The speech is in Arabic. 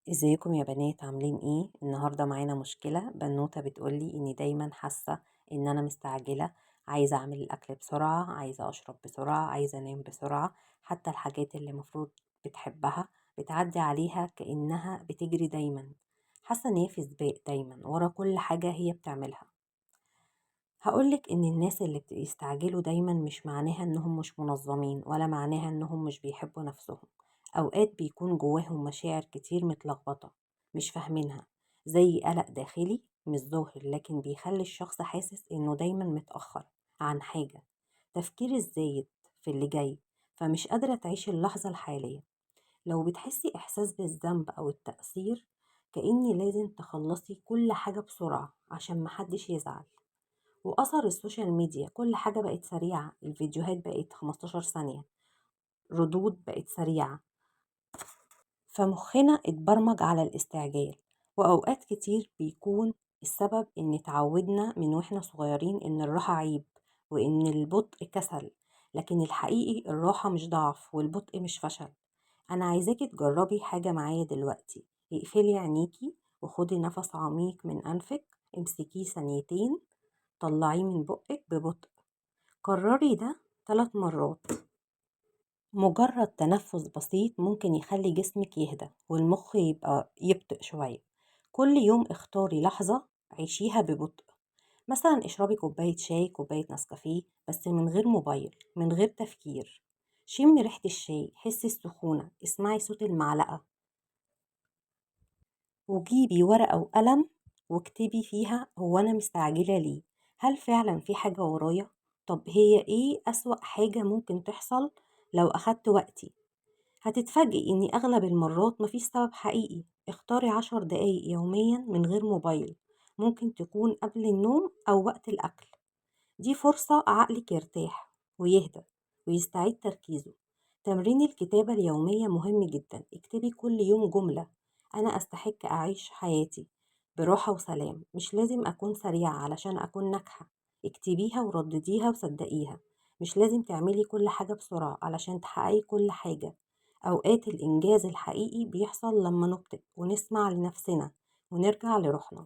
ازيكم يا بنات عاملين ايه؟ النهاردة معانا مشكلة. بنوتة بتقولي اني دايما حاسة ان انا مستعجلة، عايزة اعمل الاكل بسرعة، عايزة اشرب بسرعة، عايزة انام بسرعة. حتى الحاجات اللي مفروض بتحبها بتعدي عليها كأنها بتجري دايما. حاسة ان هي في سباق دايما ورا كل حاجة هي بتعملها. هقولك ان الناس اللي بيستعجلوا دايما مش معناها انهم مش منظمين، ولا معناها انهم مش بيحبوا نفسهم. اوقات بيكون جواهم مشاعر كتير متلخبطة مش فاهمينها، زي قلق داخلي مش ظاهر لكن بيخلي الشخص حاسس انه دايما متأخر عن حاجة. تفكير الزايد في اللي جاي، فمش قادرة تعيش اللحظة الحالية. لو بتحسي احساس بالذنب او التقصير، كأني لازم تخلصي كل حاجة بسرعة عشان محدش يزعل. وأثر السوشيال ميديا، كل حاجة بقت سريعة، الفيديوهات بقت 15 ثانية، ردود بقت سريعة، فمخنا اتبرمج على الاستعجال. وأوقات كتير بيكون السبب إن اتعودنا من واحنا صغيرين إن الراحة عيب، وإن البطء كسل. لكن الحقيقي الراحة مش ضعف والبطء مش فشل. أنا عايزاكي تجربي حاجة معايا دلوقتي. اقفلي عينيكي وخدي نفس عميق من أنفك، امسكيه ثانيتين، طلعيه من بقك ببطء. كرري ده 3 مرات. مجرد تنفس بسيط ممكن يخلي جسمك يهدى والمخ يبقى يبطئ شوية. كل يوم اختاري لحظة عيشيها ببطء. مثلا اشربي كوباية شاي، كوباية نسكافيه، بس من غير موبايل، من غير تفكير. شمي ريحة الشاي، حسي السخونة، اسمعي صوت المعلقة. وجيبي ورقة وقلم واكتبي فيها: هو أنا مستعجلة ليه؟ هل فعلا في حاجة ورايا؟ طب هي ايه أسوأ حاجة ممكن تحصل لو أخدت وقتي؟ هتتفاجئي إن أغلب المرات مفيش سبب حقيقي. اختاري 10 دقايق يوميا من غير موبايل، ممكن تكون قبل النوم أو وقت الأكل. دي فرصة عقلك يرتاح ويهدى ويستعيد تركيزه. تمرين الكتابة اليومية مهم جدا. اكتبي كل يوم جملة: أنا أستحق أعيش حياتي براحة وسلام. مش لازم أكون سريعة علشان أكون ناجحة. اكتبيها وردديها وصدقيها. مش لازم تعملي كل حاجة بسرعة علشان تحققي كل حاجة. أوقات الإنجاز الحقيقي بيحصل لما نبطئ ونسمع لنفسنا ونرجع لروحنا.